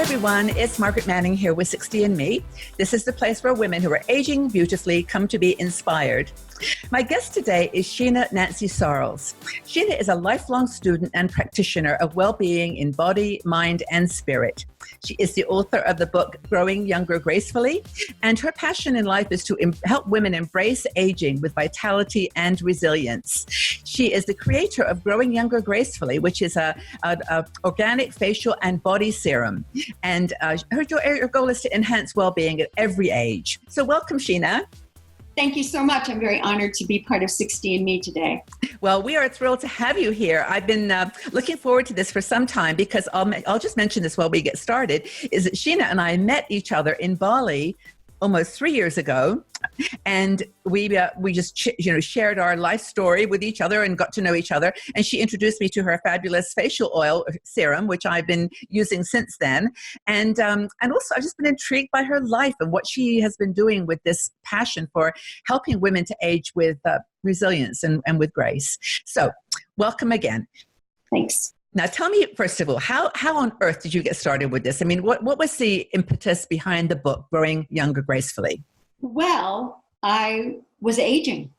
everyone, it's Margaret Manning here with 60 and Me. This is the place where women who are aging beautifully come to be inspired. My guest today is Sheena Nancy Sarles. Sheena is a lifelong student and practitioner of well-being in body, mind, and spirit. She is the author of the book Growing Younger Gracefully, and her passion in life is to help women embrace aging with vitality and resilience. She is the creator of Growing Younger Gracefully, which is a organic facial and body serum. And her goal is to enhance well-being at every age. So welcome, Sheena. Thank you so much. I'm very honored to be part of 60 and Me today. Well, we are thrilled to have you here. I've been looking forward to this for some time because I'll just mention this while we get started, is that Sheena and I met each other in Bali almost 3 years ago. And we just shared our life story with each other and got to know each other. And she introduced me to her fabulous facial oil serum, which I've been using since then. And also I've just been intrigued by her life and what she has been doing with this passion for helping women to age with resilience and with grace. So welcome again. Thanks. Now, tell me, first of all, how on earth did you get started with this? I mean, what was the impetus behind the book, Growing Younger Gracefully? Well, I was aging,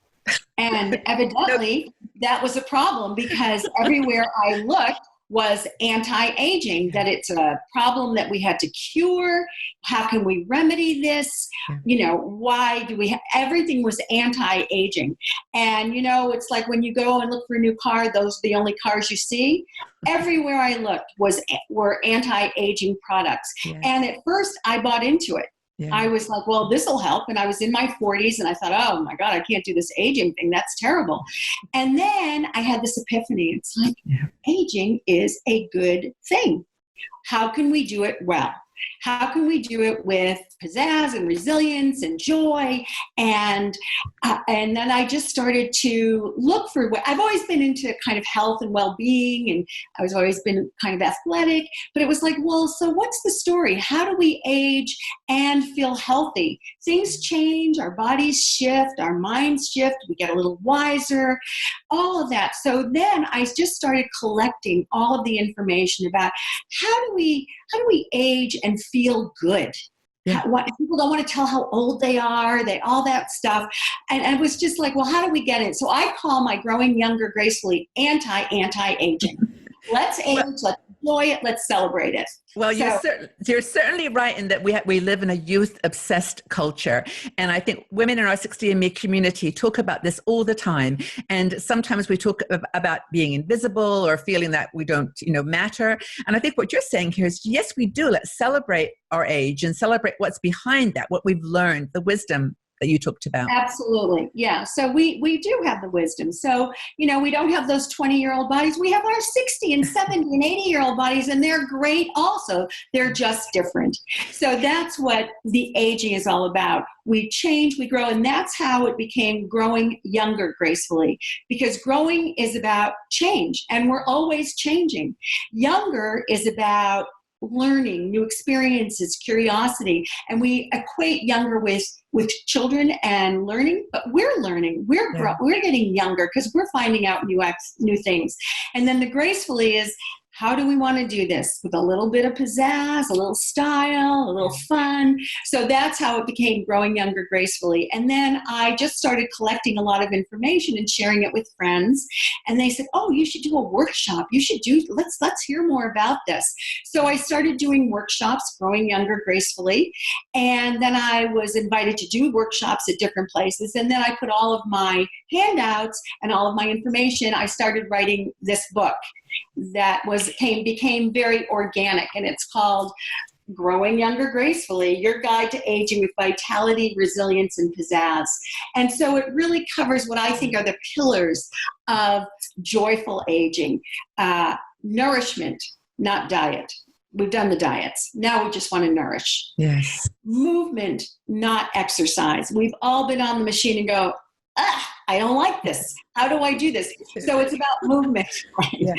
and evidently that was a problem because everywhere I looked was anti-aging, that it's a problem that we had to cure. How can we remedy this? Why do we everything was anti-aging. And, it's like when you go and look for a new car, those are the only cars you see. Everywhere I looked were anti-aging products. Yeah. And at first I bought into it. Yeah. I was like, well, this will help. And I was in my 40s and I thought, oh my God, I can't do this aging thing. That's terrible. And then I had this epiphany. It's like, aging is a good thing. How can we do it well? How can we do it with pizzazz and resilience and joy? And then I just started to look for what I've always been into, kind of health and well-being, and I was always been kind of athletic. But it was like, well, so what's the story? How do we age and feel healthy? Things change, our bodies shift, our minds shift, we get a little wiser, all of that. So then I just started collecting all of the information about how do we age and feel good. Yeah. People don't want to tell how old they are, all that stuff. And I was just like, well, how do we get it? So I call my Growing Younger Gracefully anti-aging. Let's age, let's enjoy it, let's celebrate it. Well, you're certainly right in that we live in a youth-obsessed culture. And I think women in our 60 and Me community talk about this all the time. And sometimes we talk about being invisible or feeling that we don't, matter. And I think what you're saying here is, yes, we do. Let's celebrate our age and celebrate what's behind that, what we've learned, the wisdom that you talked about. Absolutely. Yeah. So we do have the wisdom. So, we don't have those 20-year-old bodies. We have our 60 and 70 and 80-year-old bodies, and they're great also. They're just different. So that's what the aging is all about. We change, we grow, and that's how it became Growing Younger Gracefully, because growing is about change, and we're always changing. Younger is about learning, new experiences, curiosity, and we equate younger with children and learning, but we're learning, we're getting younger because we're finding out new things. And then the gracefully is, how do we want to do this? With a little bit of pizzazz, a little style, a little fun. So that's how it became Growing Younger Gracefully. And then I just started collecting a lot of information and sharing it with friends. And they said, oh, you should do a workshop. Let's hear more about this. So I started doing workshops, Growing Younger Gracefully. And then I was invited to do workshops at different places. And then I put all of my handouts and all of my information. I started writing this book that became very organic, and it's called Growing Younger Gracefully, Your Guide to Aging with Vitality, Resilience, and Pizzazz. And so it really covers what I think are the pillars of joyful aging. Nourishment, not diet. We've done the diets. Now we just want to nourish. Yes. Movement, not exercise. We've all been on the machine and go, I don't like this. How do I do this? So it's about movement, right? Yeah.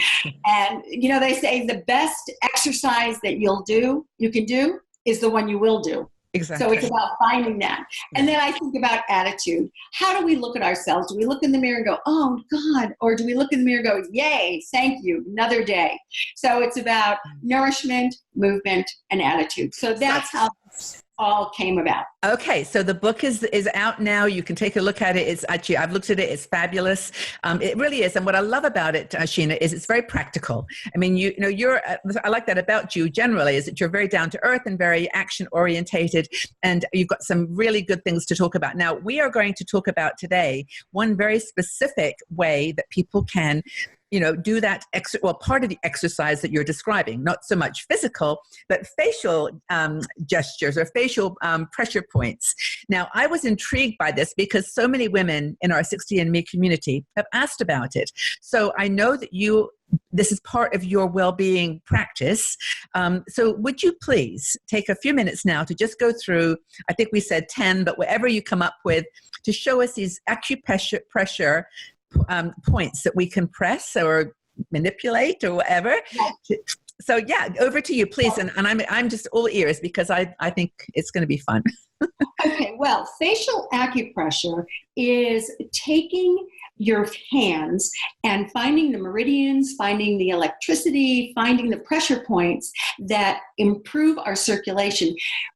And, they say the best exercise that you can do is the one you will do. So Exactly. it's about finding that. And then I think about attitude. How do we look at ourselves? Do we look in the mirror and go, oh God? Or do we look in the mirror and go, yay, thank you, another day? So it's about nourishment, movement, and attitude. So that's how this all came about. Okay, so the book is out now. You can take a look at it. It's actually, I've looked at it. It's fabulous. It really is. And what I love about it, Sheena, is it's very practical. I mean, you know, I like that about you generally, is that you're very down to earth and very action orientated, and you've got some really good things to talk about. Now, we are going to talk about today one very specific way that people can, you know, do that part of the exercise that you're describing, not so much physical, but facial gestures or facial pressure points. Now, I was intrigued by this because so many women in our 60andMe community have asked about it. So I know that this is part of your well-being practice. So would you please take a few minutes now to just go through, I think we said 10, but whatever you come up with, to show us these acupressure points that we can press or manipulate or whatever. So yeah, over to you, please. And I'm just all ears because I think it's going to be fun. Okay, well, facial acupressure is taking your hands and finding the meridians, finding the electricity, finding the pressure points that improve our circulation.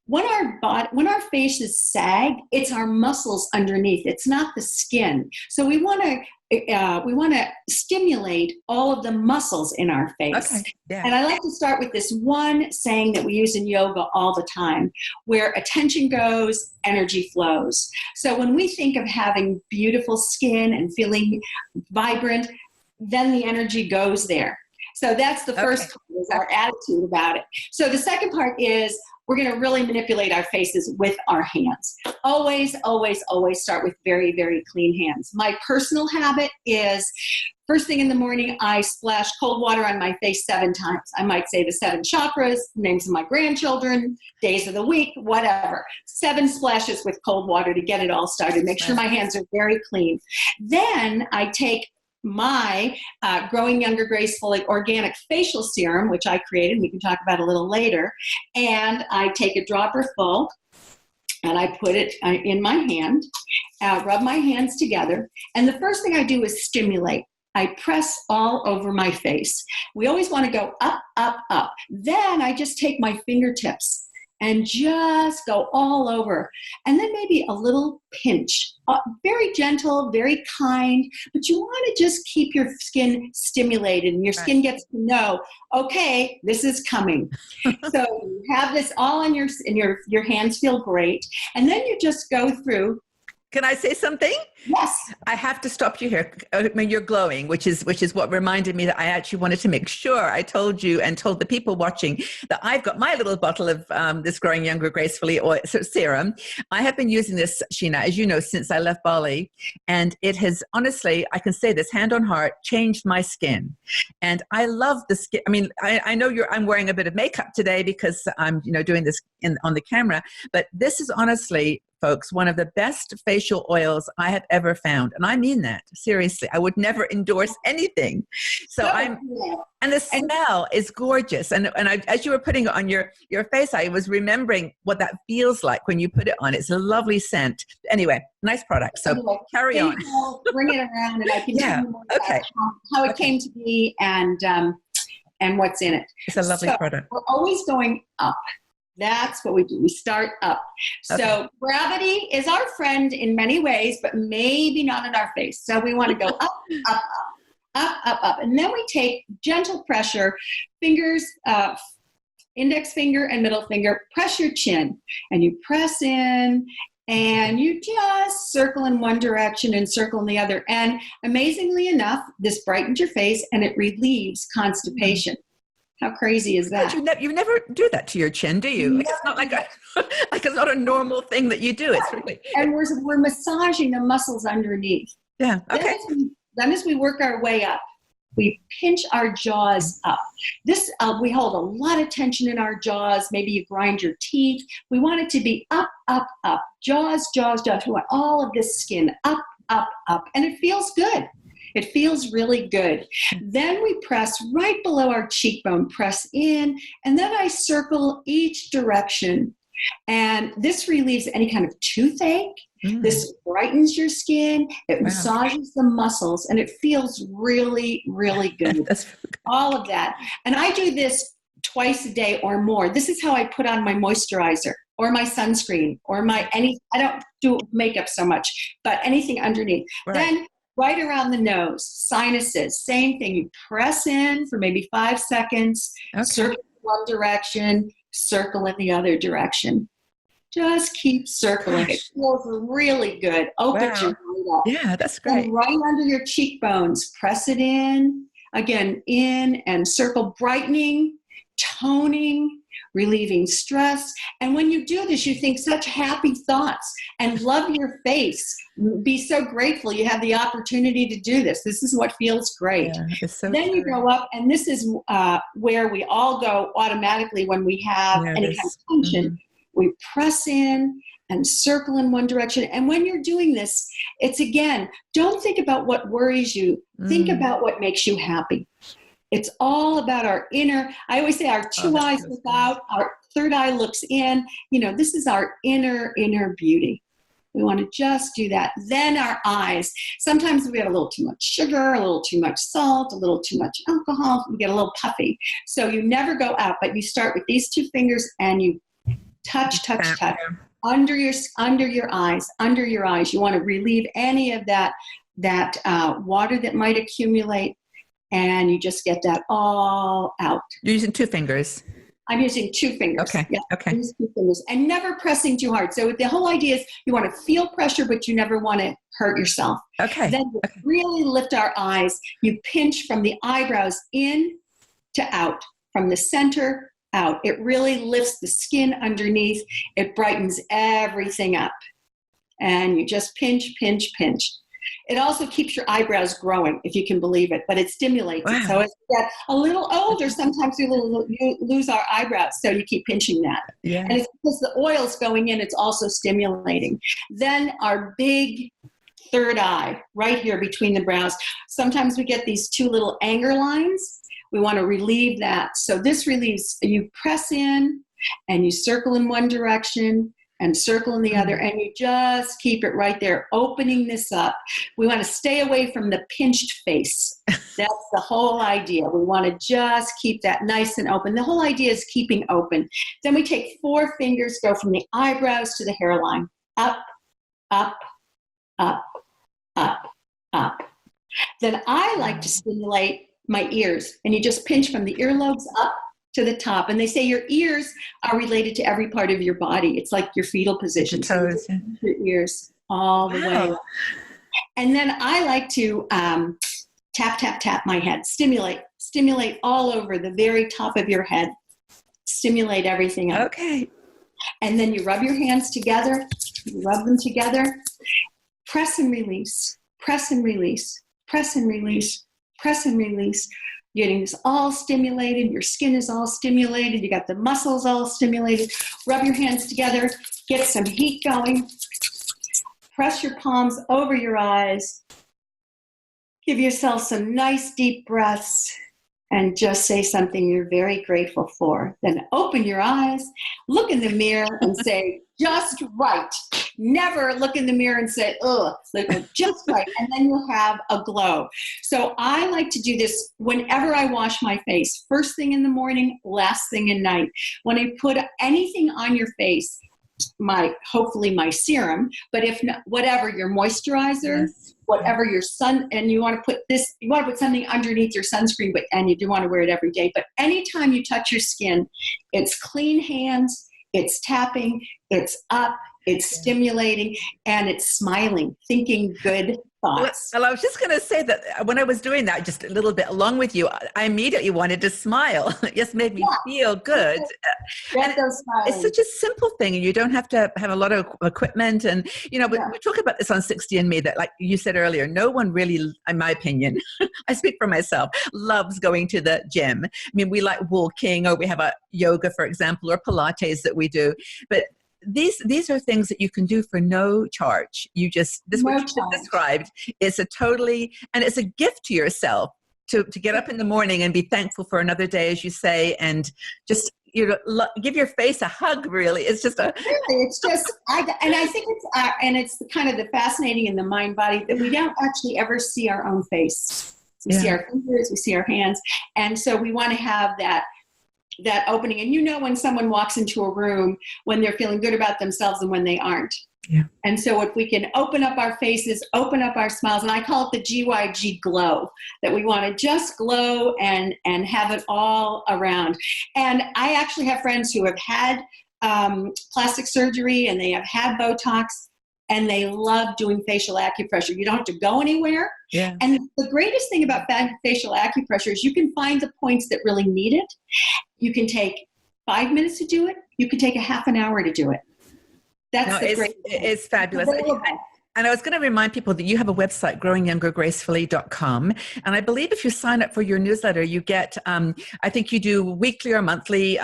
When our faces sag, it's our muscles underneath. It's not the skin. So we want to stimulate all of the muscles in our face. Okay. Yeah. And I like to start with this one saying that we use in yoga all the time, where attention goes, energy flows. So when we think of having beautiful skin and feeling vibrant, then the energy goes there. So that's the first part, is our attitude about it. So the second part is we're going to really manipulate our faces with our hands. Always, always, always start with very, very clean hands. My personal habit is first thing in the morning, I splash cold water on my face 7 times. I might say the 7 chakras, names of my grandchildren, days of the week, whatever. 7 splashes with cold water to get it all started. Make sure my hands are very clean. Then I take my Growing Younger Gracefully organic facial serum, which I created, we can talk about a little later, and I take a dropper full and I put it in my hand, rub my hands together, and the first thing I do is stimulate. I press all over my face. We always want to go up, up, up. Then I just take my fingertips and just go all over. And then maybe a little pinch. Very gentle, very kind, but you want to just keep your skin stimulated, and your skin gets to know, okay, this is coming. So you have this all on your hands feel great. And then you just go through. Can I say something? Yes. I have to stop you here. I mean, you're glowing, which is what reminded me that I actually wanted to make sure I told you and told the people watching that I've got my little bottle of this Growing Younger Gracefully serum. I have been using this, Sheena, as you know, since I left Bali, and it has honestly, I can say this hand on heart, changed my skin. And I love the skin. I mean, I know I'm wearing a bit of makeup today because I'm, doing this on the camera, but this is honestly, folks, one of the best facial oils I have ever found. And I mean that, seriously. I would never endorse anything. So and the smell is gorgeous. And as you were putting it on your face, I was remembering what that feels like when you put it on. It's a lovely scent. Anyway, nice product. So carry on. Bring it around and I can tell you more about how it came to be and what's in it. It's a lovely product. We're always going up. That's what we do. We start up. So gravity is our friend in many ways, but maybe not in our face. So we want to go up, up, up, up, up, up. And then we take gentle pressure, fingers, index finger and middle finger, press your chin. And you press in and you just circle in one direction and circle in the other. And amazingly enough, this brightens your face and it relieves constipation. How crazy is that? You never do that to your chin, do you? Like it's not like it's not a normal thing that you do. It's really, and we're massaging the muscles underneath. Yeah. Okay. Then as we work our way up, we pinch our jaws up. This we hold a lot of tension in our jaws. Maybe you grind your teeth. We want it to be up, up, up. Jaws, jaws, jaws. We want all of this skin up, up, up, and it feels good. It feels really good. Then we press right below our cheekbone, press in, and then I circle each direction. And this relieves any kind of toothache. This brightens your skin. It massages the muscles, and it feels really, really good. That's all of that. And I do this twice a day or more. This is how I put on my moisturizer or my sunscreen or I don't do makeup so much, but anything underneath. Right. Then right around the nose, sinuses, same thing. You press in for maybe 5 seconds, circle in one direction, circle in the other direction. Just keep circling. Gosh. It feels really good. Opens your right up. Yeah, that's great. And right under your cheekbones, press it in. Again, in and circle, brightening, toning, relieving stress. And when you do this, you think such happy thoughts and love your face. Be so grateful you have the opportunity to do this. This is what feels great. Yeah, it's so then you go up, and this is where we all go automatically when we have any kind of tension. We press in and circle in one direction. And when you're doing this, it's again, don't think about what worries you. Think about what makes you happy. It's all about our inner, I always say our two eyes look out, our third eye looks in. This is our inner beauty. We want to just do that. Then our eyes. Sometimes we have a little too much sugar, a little too much salt, a little too much alcohol. We get a little puffy. So you never go out, but you start with these two fingers and you touch under your eyes. You want to relieve any of that water that might accumulate, and you just get that all out. You're using 2 fingers. I'm using 2 fingers. Okay. Yeah, okay. Use 2 fingers, and never pressing too hard. So the whole idea is you want to feel pressure, but you never want to hurt yourself. Okay. Then you really lift our eyes. You pinch from the eyebrows in to out, from the center out. It really lifts the skin underneath. It brightens everything up. And you just pinch, pinch, pinch. It also keeps your eyebrows growing, if you can believe it, but it stimulates it. So as we get a little older, sometimes we lose our eyebrows, so you keep pinching that. Yeah. And it's because the oil's going in, it's also stimulating. Then our big third eye, right here between the brows. Sometimes we get these 2 little anger lines. We want to relieve that. So this relieves, you press in and you circle in one direction and circle in the other, and you just keep it right there, opening this up. We want to stay away from the pinched face. That's the whole idea. We want to just keep that nice and open. The whole idea is keeping open. Then we take 4 fingers, go from the eyebrows to the hairline. Up, up, up, up, up. Then I like to stimulate my ears, and you just pinch from the earlobes up to the top. And they say your ears are related to every part of your body. It's like your fetal position. Your toes. So your ears all the way up. And then I like to tap, tap, tap my head. Stimulate all over the very top of your head. Stimulate everything up. Okay. And then you rub your hands together. You rub them together. Press and release. Press and release. Press and release. Press and release. You're getting this all stimulated. Your skin is all stimulated. You got the muscles all stimulated. Rub your hands together. Get some heat going. Press your palms over your eyes. Give yourself some nice deep breaths and just say something you're very grateful for. Then open your eyes, look in the mirror and say, just right. Never look in the mirror and say, ugh, look just right. And then you'll have a glow. So I like to do this whenever I wash my face. First thing in the morning, last thing at night. When I put anything on your face, hopefully my serum, but if not, whatever, your moisturizer, whatever your and you want to put something underneath your sunscreen, and you do want to wear it every day. But anytime you touch your skin, it's clean hands, it's tapping, it's up, it's stimulating, and it's smiling, thinking good thoughts. Well, I was just going to say that when I was doing that just a little bit along with you, I immediately wanted to smile. It just made me feel good. It's such a simple thing, and you don't have to have a lot of equipment. And, we talk about this on 60andMe that, like you said earlier, no one really, in my opinion, I speak for myself, loves going to the gym. I mean, we like walking, or we have a yoga, for example, or Pilates that we do. But these are things that you can do for no charge. What you described is and it's a gift to yourself to get up in the morning and be thankful for another day, as you say, and just give your face a hug, really. It's just really, it's just, and I think it's kind of the fascinating in the mind body that we don't actually ever see our own face. We see our fingers, we see our hands. And so we want to have that opening. And when someone walks into a room, when they're feeling good about themselves and when they aren't. Yeah. And so if we can open up our faces, open up our smiles, and I call it the GYG glow, that we want to just glow and have it all around. And I actually have friends who have had plastic surgery and they have had Botox, and they love doing facial acupressure. You don't have to go anywhere. Yeah. And the greatest thing about facial acupressure is you can find the points that really need it. You can take 5 minutes to do it. You can take a half an hour to do it. That's the great thing. It's fabulous. And I was going to remind people that you have a website, growingyoungergracefully.com. And I believe if you sign up for your newsletter, you get, I think you do weekly or monthly,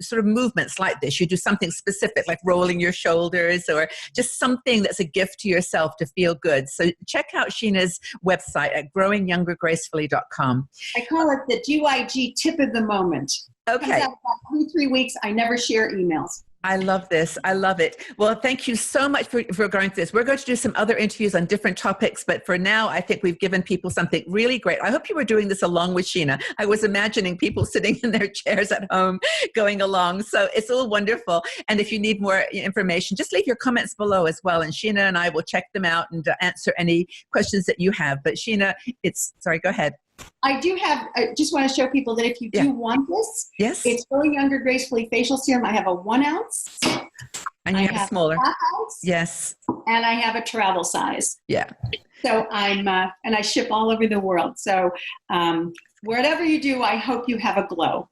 sort of movements like this. You do something specific, like rolling your shoulders, or just something that's a gift to yourself to feel good. So check out Sheena's website at growingyoungergracefully.com. I call it the GYG tip of the moment. Okay. It comes out about 3 weeks. I never share emails. I love this. I love it. Well, thank you so much for going through this. We're going to do some other interviews on different topics, but for now, I think we've given people something really great. I hope you were doing this along with Sheena. I was imagining people sitting in their chairs at home going along. So it's all wonderful. And if you need more information, just leave your comments below as well. And Sheena and I will check them out and answer any questions that you have. But Sheena, sorry, go ahead. I just want to show people that if you do want this, yes, it's Growing Younger Gracefully Facial Serum. I have a 1 ounce. And you have a smaller. A half ounce, yes. And I have a travel size. Yeah. So and I ship all over the world. So whatever you do, I hope you have a glow.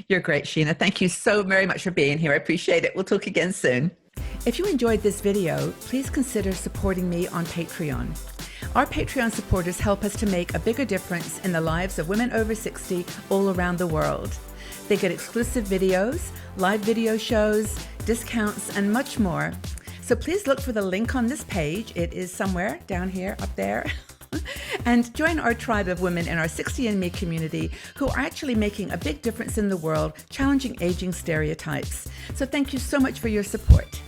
You're great, Sheena. Thank you so very much for being here. I appreciate it. We'll talk again soon. If you enjoyed this video, please consider supporting me on Patreon. Our Patreon supporters help us to make a bigger difference in the lives of women over 60 all around the world. They get exclusive videos, live video shows, discounts, and much more. So please look for the link on this page. It is somewhere down here, up there. And join our tribe of women in our 60andMe community who are actually making a big difference in the world, challenging aging stereotypes. So thank you so much for your support.